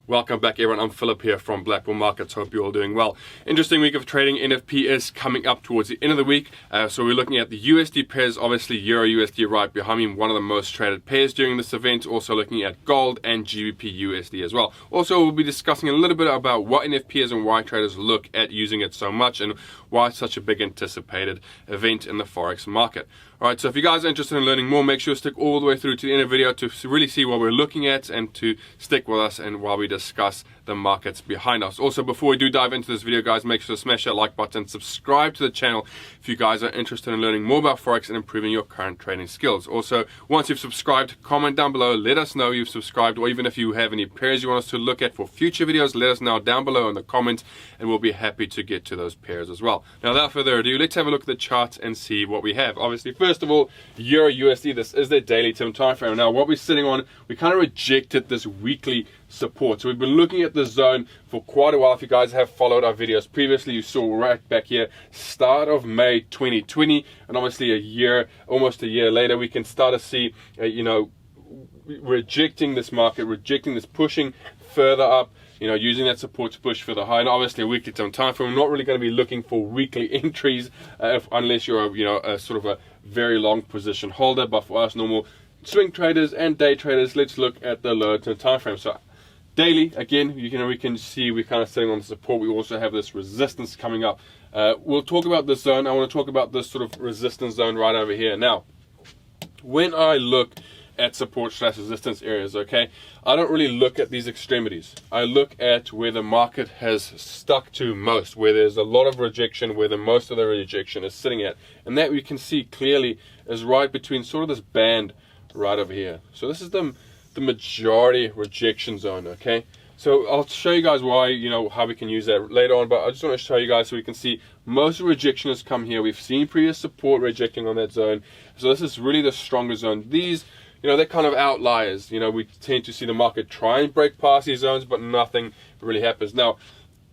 Welcome back everyone, I'm Philip here from BlackBull Markets, hope you're all doing well. Interesting week of trading. NFP is coming up towards the end of the week, so we're looking at the USD pairs, obviously Euro USD right behind me, one of the most traded pairs during this event, also looking at gold and Gbp Usd as well. Also we'll be discussing a little bit about what NFP is and why traders look at using it so much and why it's such a big anticipated event in the Forex market. Alright, so if you guys are interested in learning more, make sure to stick all the way through to the end of the video to really see what we're looking at and to stick with us and while we discuss the markets behind us. Also, before we do dive into this video, guys, make sure to smash that like button, subscribe to the channel if you guys are interested in learning more about Forex and improving your current trading skills. Also, once you've subscribed, comment down below, let us know you've subscribed, or even if you have any pairs you want us to look at for future videos, let us know down below in the comments and we'll be happy to get to those pairs as well. Now, without further ado, let's have a look at the charts and see what we have. Obviously, first of all, Euro USD, this is their daily term time frame. Now, what we're sitting on, we kind of rejected this weekly support. So we've been looking at the zone for quite a while. If you guys have followed our videos previously, you saw right back here, start of May 2020, and obviously almost a year later, we can start to see, rejecting this market, rejecting this, pushing further up, using that support to push further high. And obviously a weekly term time frame, we're not really going to be looking for weekly entries unless you're a sort of a very long position holder. But for us normal swing traders and day traders, let's look at the lower term time frame. So daily, again, we can see we're kind of sitting on the support. We also have this resistance coming up. We'll talk about this zone. I want to talk about this sort of resistance zone right over here. Now, when I look at support / resistance areas, okay, I don't really look at these extremities. I look at where the market has stuck to most, where there's a lot of rejection, where the most of the rejection is sitting at, and that we can see clearly is right between sort of this band right over here. So this is the majority rejection zone, okay? So I'll show you guys why, how we can use that later on, but I just want to show you guys so we can see most of the rejection has come here. We've seen previous support rejecting on that zone. So this is really the stronger zone. These, they're kind of outliers. We tend to see the market try and break past these zones, but nothing really happens. Now,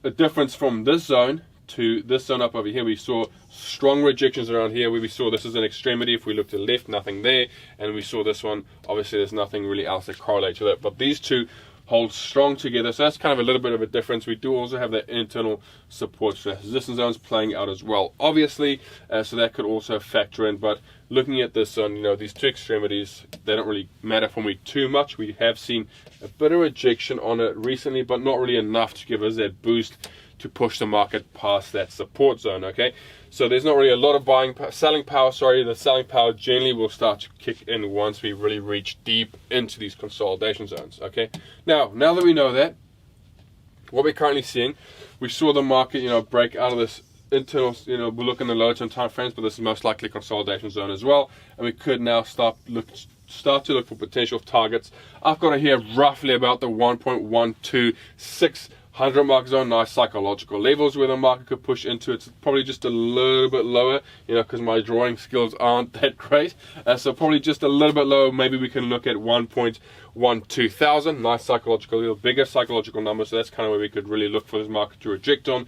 a difference from this zone to this zone up over here, we saw strong rejections around here where we saw this is an extremity. If we look to the left, nothing there, and we saw this one, obviously there's nothing really else that correlates with it, but these two hold strong together. So that's kind of a little bit of a difference. We do also have the internal support resistance zones playing out as well, obviously, so that could also factor in. But looking at this on, these two extremities, they don't really matter for me too much. We have seen a bit of rejection on it recently, but not really enough to give us that boost to push the market past that support zone, okay? So there's not really a lot of selling power. The selling power generally will start to kick in once we really reach deep into these consolidation zones, okay? Now that we know that, what we're currently seeing, we saw the market, break out of this internal, we'll look in the lower term time frames, but this is most likely consolidation zone as well, and we could now start to look for potential targets. I've got it here roughly about the 1.126 100 mark zone, nice psychological levels where the market could push into. It's probably just a little bit lower, because my drawing skills aren't that great. So probably just a little bit lower. Maybe we can look at 1.12000, nice psychological, little bigger psychological number. So that's kind of where we could really look for this market to reject on.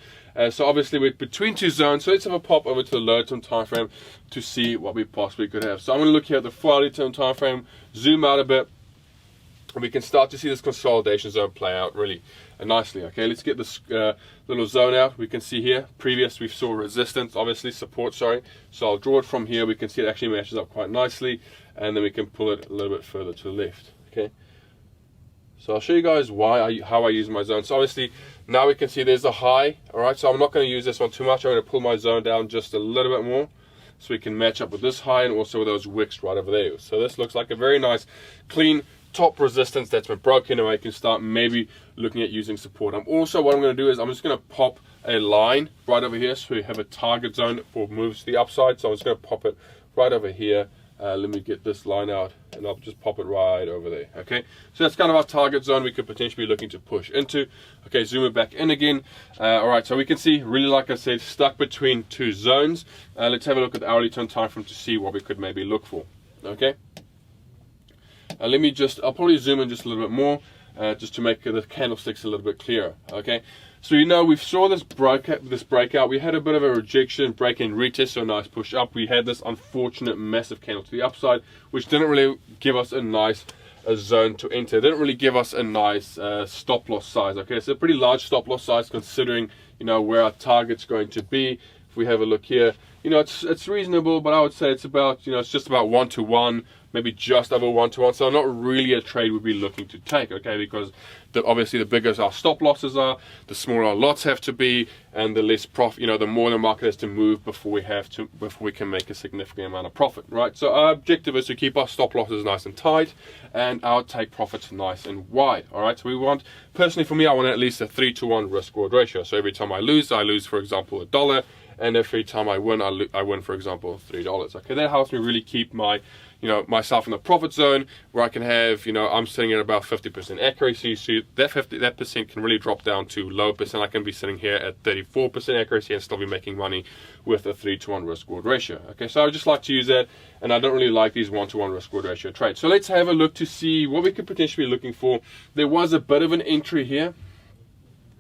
So obviously we're between two zones. So let's have a pop over to the lower term time frame to see what we possibly could have. So I'm going to look here at the 40 term time frame, zoom out a bit, and we can start to see this consolidation zone play out really nicely. Okay, let's get this little zone out. We can see here, we saw resistance, obviously support, sorry. So I'll draw it from here. We can see it actually matches up quite nicely, and then we can pull it a little bit further to the left. Okay, so I'll show you guys how I use my zone. So obviously now we can see there's a high. All right, so I'm not going to use this one too much. I'm going to pull my zone down just a little bit more so we can match up with this high and also with those wicks right over there. So this looks like a very nice clean top resistance that's been broken, and I can start maybe looking at using support. What I'm going to do is I'm just going to pop a line right over here so we have a target zone for moves to the upside. So I'm just going to pop it right over here. Let me get this line out and I'll just pop it right over there. Okay, so that's kind of our target zone we could potentially be looking to push into. Okay, zoom it back in again. All right, so we can see really, like I said, stuck between two zones. Let's have a look at the hourly turn time frame to see what we could maybe look for. Okay, I'll probably zoom in just a little bit more, just to make the candlesticks a little bit clearer. Okay, so we saw this breakout. We had a bit of a rejection, break-in retest, so a nice push up. We had this unfortunate massive candle to the upside, which didn't really give us a nice a zone to enter. It didn't really give us a nice stop loss size. Okay, it's a pretty large stop loss size considering, you know, where our target's going to be. If we have a look here, you know, it's reasonable, but I would say it's about, you know, it's just about 1-to-1, maybe just over 1-to-1. So not really a trade we'd be looking to take, okay, because obviously the bigger our stop losses are, the smaller our lots have to be, and the less profit, you know, the more the market has to move before we can make a significant amount of profit, right? So our objective is to keep our stop losses nice and tight and our take profits nice and wide. All right, so we want, personally for me, I want at least a 3-to-1 risk reward ratio. So every time I lose, for example, $1, and every time I win, I win, for example, $3. Okay, that helps me really keep my, you know, myself in the profit zone where I can have, you know, I'm sitting at about 50% accuracy. So that percent can really drop down to low percent. I can be sitting here at 34% accuracy and still be making money with a 3-to-1 risk reward ratio. Okay, so I would just like to use that, and I don't really like these 1-to-1 risk reward ratio trades. So let's have a look to see what we could potentially be looking for. There was a bit of an entry here.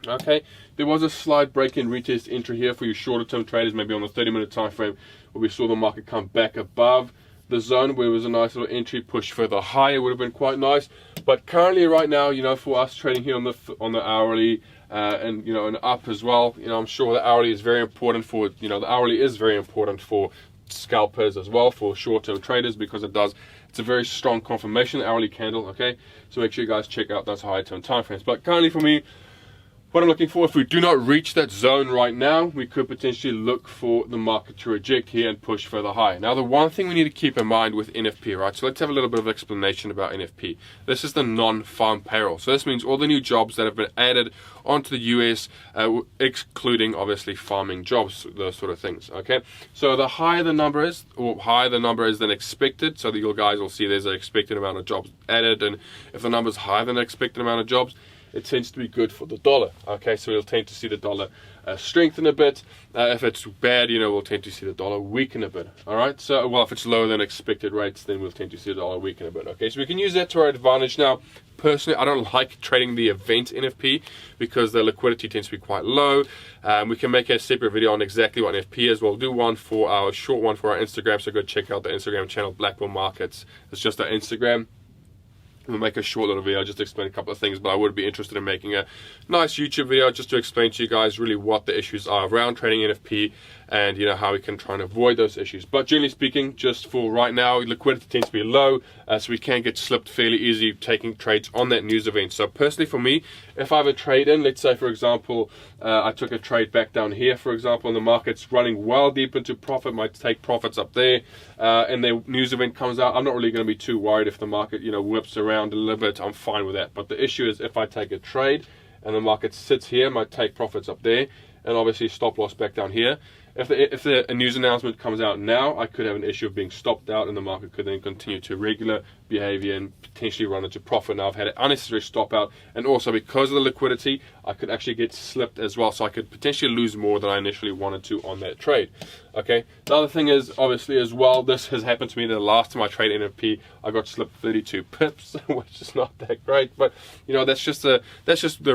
Okay, there was a slight break-in retest entry here for you shorter term traders, maybe on the 30-minute time frame, where we saw the market come back above the zone where it was a nice little entry push further higher. Would have been quite nice, but currently right now, you know, for us trading here on the hourly and, you know, and up as well, you know, I'm sure the hourly is very important for, you know, the hourly is very important for scalpers as well, for short-term traders, because it's a very strong confirmation, the hourly candle. Okay, so make sure you guys check out those high-term time frames. But currently for me, what I'm looking for, if we do not reach that zone right now, we could potentially look for the market to reject here and push further high. Now, the one thing we need to keep in mind with NFP, right? So let's have a little bit of explanation about NFP. This is the non-farm payroll. So this means all the new jobs that have been added onto the US, excluding obviously farming jobs, those sort of things. Okay, so the higher the number is, or higher the number is than expected, so that you guys will see there's an expected amount of jobs added, and if the number is higher than the expected amount of jobs, it tends to be good for the dollar. Okay, so we'll tend to see the dollar strengthen a bit. If it's bad, you know, we'll tend to see the dollar weaken a bit. All right, so well, if it's lower than expected rates, then we'll tend to see the dollar weaken a bit. Okay, so we can use that to our advantage. Now, personally, I don't like trading the event NFP because the liquidity tends to be quite low. We can make a separate video on exactly what NFP is. We'll do one for our short one for our Instagram, so go check out the Instagram channel, BlackBull Markets. It's just our Instagram. We'll make a short little video just to explain a couple of things, but I would be interested in making a nice YouTube video just to explain to you guys really what the issues are around trading NFP and, you know, how we can try and avoid those issues. But generally speaking, just for right now, liquidity tends to be low, so we can get slipped fairly easy taking trades on that news event. So personally for me, if I have a trade in, let's say for example, I took a trade back down here, for example, and the market's running well deep into profit, might take profits up there, and the news event comes out, I'm not really going to be too worried if the market, you know, whips around a little bit. I'm fine with that. But the issue is if I take a trade and the market sits here, might take profits up there, and obviously stop loss back down here. If the news announcement comes out now, I could have an issue of being stopped out, and the market could then continue to regular behavior and potentially run into profit. Now I've had an unnecessary stop out, and also because of the liquidity, I could actually get slipped as well, so I could potentially lose more than I initially wanted to on that trade. Okay, the other thing is obviously as well, this has happened to me the last time I traded NFP, I got slipped 32 pips, which is not that great, but you know, that's just the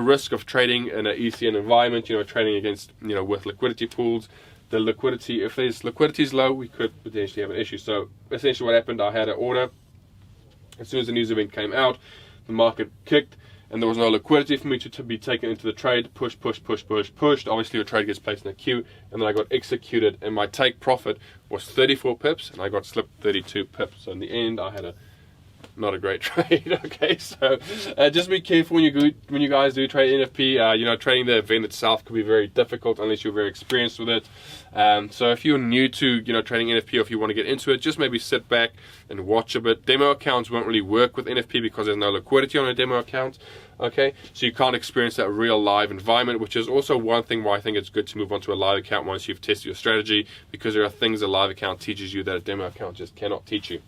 risk of trading in an ECN environment, you know, trading against, you know, with liquidity pools. The liquidity, if there's liquidity is low, we could potentially have an issue. So essentially what happened, I had an order. As soon as the news event came out, the market kicked and there was no liquidity for me to be taken into the trade. Pushed. Obviously, the trade gets placed in a queue, and then I got executed, and my take profit was 34 pips, and I got slipped 32 pips. So in the end, I had not a great trade. Okay, so just be careful when you guys do trade NFP. You know, trading the event itself could be very difficult unless you're very experienced with it. So if you're new to, you know, trading NFP, or if you want to get into it, just maybe sit back and watch a bit. Demo accounts won't really work with NFP because there's no liquidity on a demo account. Okay, so you can't experience that real live environment, which is also one thing why I think it's good to move on to a live account once you've tested your strategy, because there are things a live account teaches you that a demo account just cannot teach you.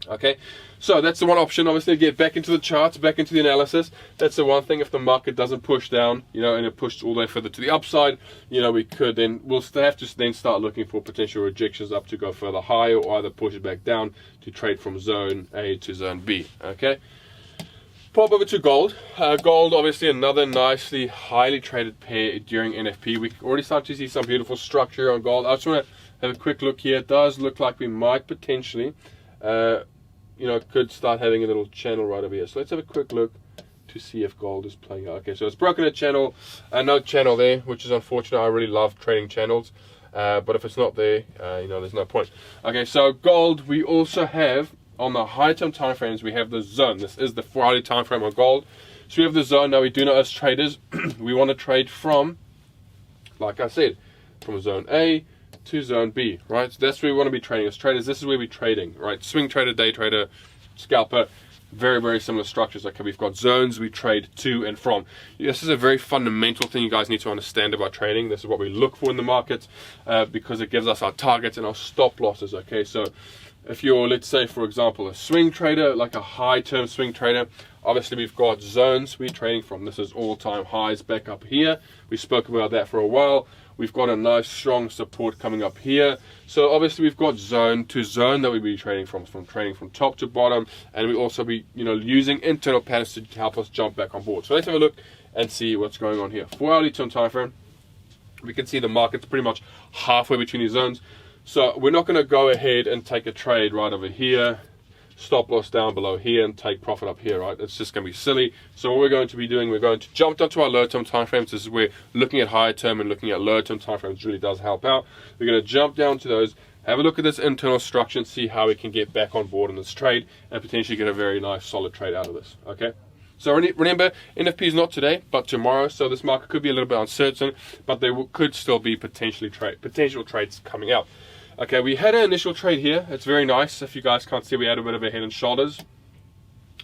Okay, so that's the one option. Obviously, get back into the charts, back into the analysis. That's the one thing. If the market doesn't push down, you know, and it pushed all the way further to the upside, you know, we'll have to then start looking for potential rejections up to go further higher, or either push it back down to trade from zone A to zone B. Okay, pop over to gold. Gold, obviously, another nicely highly traded pair during NFP. We already start to see some beautiful structure on gold. I just want to have a quick look here. It does look like we might potentially you know, could start having a little channel right over here. So let's have a quick look to see if gold is playing out. Okay, so it's broken a channel, no channel there, which is unfortunate. I really love trading channels, but if it's not there, you know, there's no point. Okay, so gold, we also have on the high term time frames, we have the zone. This is the 4-hourly time frame on gold. So we have the zone. Now we do know as traders, we want to trade from, like I said, from zone A to zone B, right? So that's where we want to be trading as traders. This is where we're trading, right? Swing trader, day trader, scalper, very, very similar structures. Okay, we've got zones we trade to and from. This is a very fundamental thing you guys need to understand about trading. This is what we look for in the markets, because it gives us our targets and our stop losses. Okay, so if you're, let's say, for example, a swing trader, like a high term swing trader, obviously we've got zones we're trading from. This is all-time highs back up here. We spoke about that for a while. We've got a nice strong support coming up here. So obviously we've got zone to zone that we'll be trading from trading from top to bottom, and we also be, you know, using internal patterns to help us jump back on board. So let's have a look and see what's going on here. 4-hourly term time frame, we can see the market's pretty much halfway between these zones. So we're not going to go ahead and take a trade right over here, stop loss down below here, and take profit up here, right? It's just going to be silly. So what we're going to be doing, we're going to jump down to our lower term time frames. This is where looking at higher term and looking at lower term time frames really does help out. We're going to jump down to those, have a look at this internal structure and see how we can get back on board in this trade and potentially get a very nice solid trade out of this. Okay, so remember, NFP is not today but tomorrow, so this market could be a little bit uncertain, but there could still be potential trades coming out. Okay, we had an initial trade here. It's very nice. If you guys can't see, we had a bit of a head and shoulders.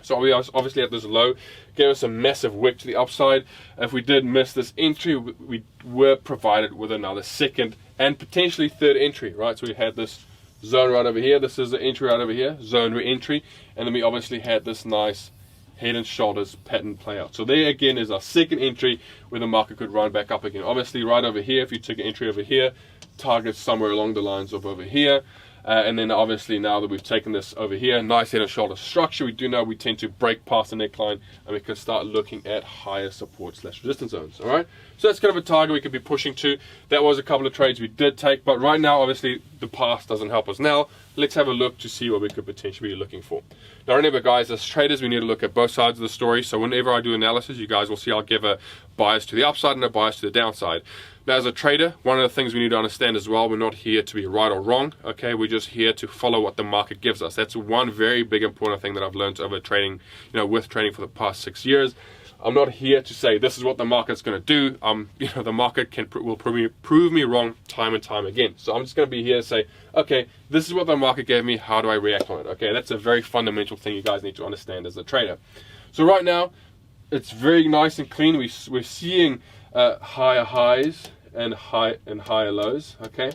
So we obviously at this low, gave us a massive wick to the upside. If we did miss this entry, we were provided with another second and potentially third entry, right? So we had this zone right over here. This is the entry right over here, zone re-entry. And then we obviously had this nice head and shoulders pattern play out. So there again is our second entry where the market could run back up again. Obviously right over here, if you took an entry over here, targets somewhere along the lines of over here, and then obviously now that we've taken this over here, nice head and shoulder structure, we do know we tend to break past the neckline and we can start looking at higher support / resistance zones. All right, so that's kind of a target we could be pushing to. That was a couple of trades we did take, but right now obviously the past doesn't help us. Now let's have a look to see what we could potentially be looking for. Now remember guys, as traders we need to look at both sides of the story. So whenever I do analysis, you guys will see I'll give a bias to the upside and a bias to the downside. Now as a trader, one of the things we need to understand as well, we're not here to be right or wrong. Okay, we're just here to follow what the market gives us. That's one very big important thing that I've learned over trading, you know, with trading for the past 6 years. I'm not here to say this is what the market's going to do. You know, the market will prove me wrong time and time again. So I'm just going to be here to say, okay, this is what the market gave me. How do I react on it? Okay, that's a very fundamental thing you guys need to understand as a trader. So right now, it's very nice and clean. We're seeing higher highs and higher lows. Okay,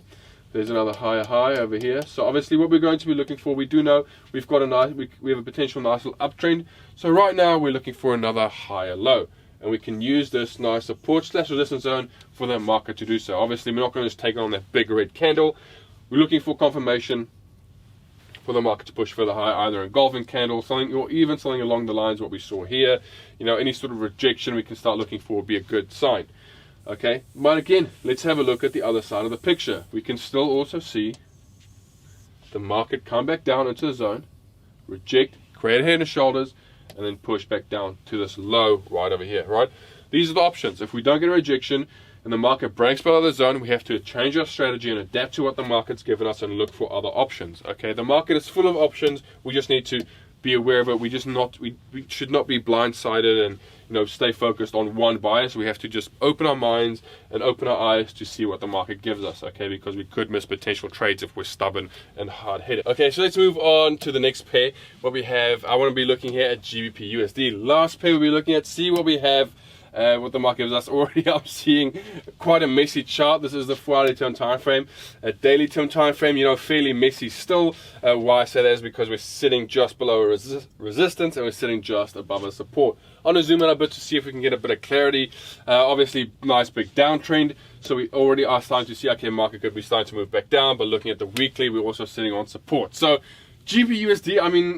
there's another higher high over here. So obviously what we're going to be looking for, we do know we've got a nice, we have a potential nice little uptrend. So right now we're looking for another higher low, and we can use this nice support / resistance zone for the market to do so. Obviously we're not going to just take on that big red candle. We're looking for confirmation for the market to push further high, either a engulfing candle, something, or even something along the lines of what we saw here. You know, any sort of rejection we can start looking for would be a good sign. Okay, but again, let's have a look at the other side of the picture. We can still also see the market come back down into the zone, reject, create a head and shoulders, and then push back down to this low right over here, right? These are the options. If we don't get a rejection and the market breaks below the zone, we have to change our strategy and adapt to what the market's given us and look for other options. Okay, the market is full of options. We just need to be aware of it. We should not be blindsided and, you know, stay focused on one bias. We have to just open our minds and open our eyes to see what the market gives us, okay, because we could miss potential trades if we're stubborn and hard-headed. Okay, so let's move on to the next pair. What we have, I want to be looking here at Gbp Usd. Last pair we'll be looking at, see what we have, what the market gives us. Already I'm seeing quite a messy chart. This is the 4-hourly term time frame. A daily term time frame, you know, fairly messy still. Why I say that is because we're sitting just below a resistance and we're sitting just above a support. I'm going to zoom in a bit to see if we can get a bit of clarity. Obviously, nice big downtrend. So we already are starting to see, okay, market could be starting to move back down, but looking at the weekly, we're also sitting on support. So Gbp Usd, I mean,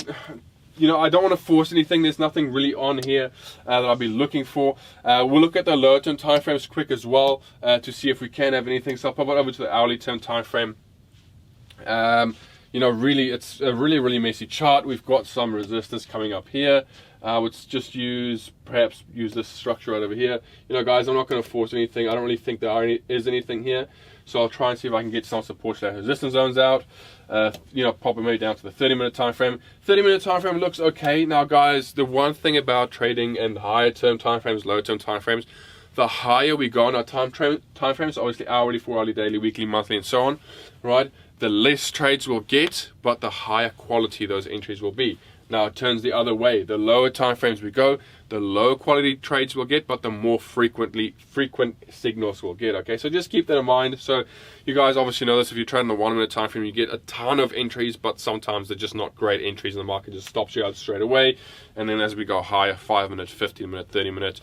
you know, I don't want to force anything. There's nothing really on here that I'll be looking for. We'll look at the lower term time frames quick as well to see if we can have anything. So I'll pop it over to the hourly term time frame. You you know, really, it's a really messy chart. We've got some resistance coming up here. I would just perhaps use this structure right over here. You know, guys, I'm not going to force anything. I don't really think there is anything here. So I'll try and see if I can get some support to that resistance zones out. You know, pop it maybe down to the 30-minute time frame. 30-minute time frame looks okay. Now, guys, the one thing about trading and higher term time frames, lower term time frames, the higher we go on our time frames, obviously hourly, 4 hourly, daily, weekly, monthly, and so on, right? The less trades we'll get, but the higher quality those entries will be. Now it turns the other way. The lower time frames we go, the lower quality trades we'll get, but the more frequent signals we'll get. Okay, so just keep that in mind. So you guys obviously know this. If you trade in the 1 minute time frame, you get a ton of entries, but sometimes they're just not great entries, and the market just stops you out straight away. And then as we go higher, 5 minute, 15 minute, 30 minute,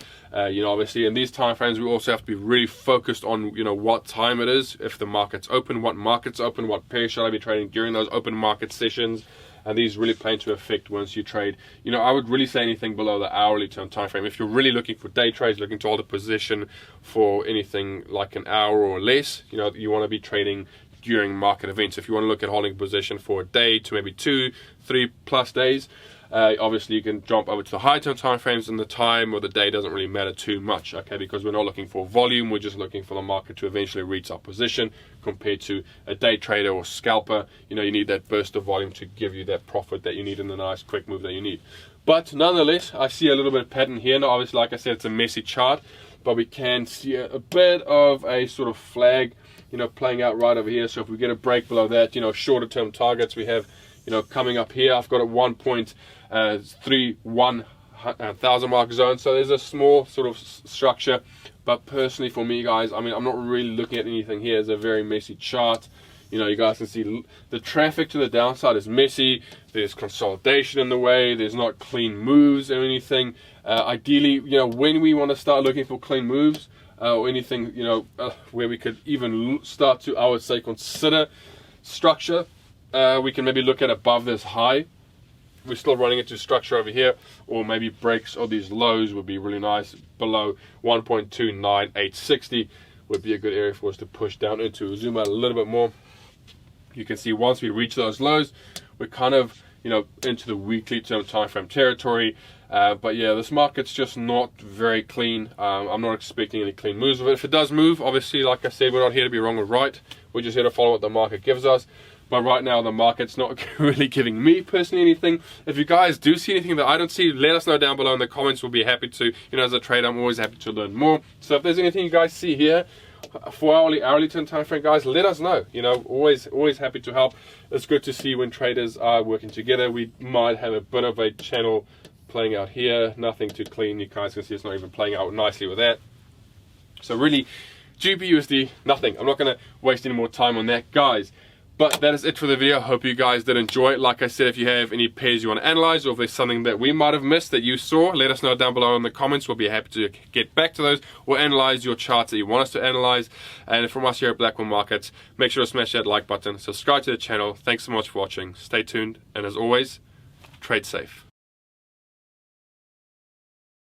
you know, obviously in these time frames, we also have to be really focused on, you know, what time it is, if the market's open, what market's open, what pair should I be trading during those open market sessions. And these really play into effect once you trade. You know, I would really say anything below the hourly term time frame. If you're really looking for day trades, looking to hold a position for anything like an hour or less, you know, you want to be trading during market events. If you want to look at holding a position for a day to maybe 2, 3+ days, obviously you can jump over to the high term time frames, and the time or the day doesn't really matter too much, okay, because we're not looking for volume, we're just looking for the market to eventually reach our position. Compared to a day trader or scalper, you know, you need that burst of volume to give you that profit that you need in the nice quick move that you need. But nonetheless, I see a little bit of pattern here. Now obviously, like I said, it's a messy chart, but we can see a bit of a sort of flag, you know, playing out right over here. So if we get a break below that, you know, shorter term targets we have, you know, coming up here. I've got a 1.31 thousand mark zone, so there's a small sort of structure. But personally for me, guys, I mean, I'm not really looking at anything here. It's a very messy chart. You know, you guys can see the traffic to the downside is messy. There's consolidation in the way. There's not clean moves or anything. Ideally, you know, when we want to start looking for clean moves or anything, you know, where we could even start to, I would say, consider structure, we can maybe look at above this high. We're still running into structure over here, or maybe breaks or these lows would be really nice. Below 1.29860 would be a good area for us to push down into. Zoom out a little bit more. You can see once we reach those lows, we're kind of, you know, into the weekly term time frame territory. But yeah, this market's just not very clean. I'm not expecting any clean moves of it. If it does move, obviously, like I said, we're not here to be wrong or right. We're just here to follow what the market gives us. But right now, the market's not really giving me personally anything. If you guys do see anything that I don't see, let us know down below in the comments. We'll be happy to, you know, as a trader, I'm always happy to learn more. So if there's anything you guys see here, 4 hourly term time frame, guys, let us know. You know, always happy to help. It's good to see when traders are working together. We might have a bit of a channel playing out here. Nothing too clean. You guys can see it's not even playing out nicely with that. So really, Gbp Usd, nothing. I'm not going to waste any more time on that, guys. But that is it for the video. Hope you guys did enjoy it. Like I said, if you have any pairs you want to analyze, or if there's something that we might have missed that you saw, let us know down below in the comments. We'll be happy to get back to those or analyze your charts that you want us to analyze. And from us here at BlackBull Markets, make sure to smash that like button, subscribe to the channel. Thanks so much for watching. Stay tuned, and as always, trade safe.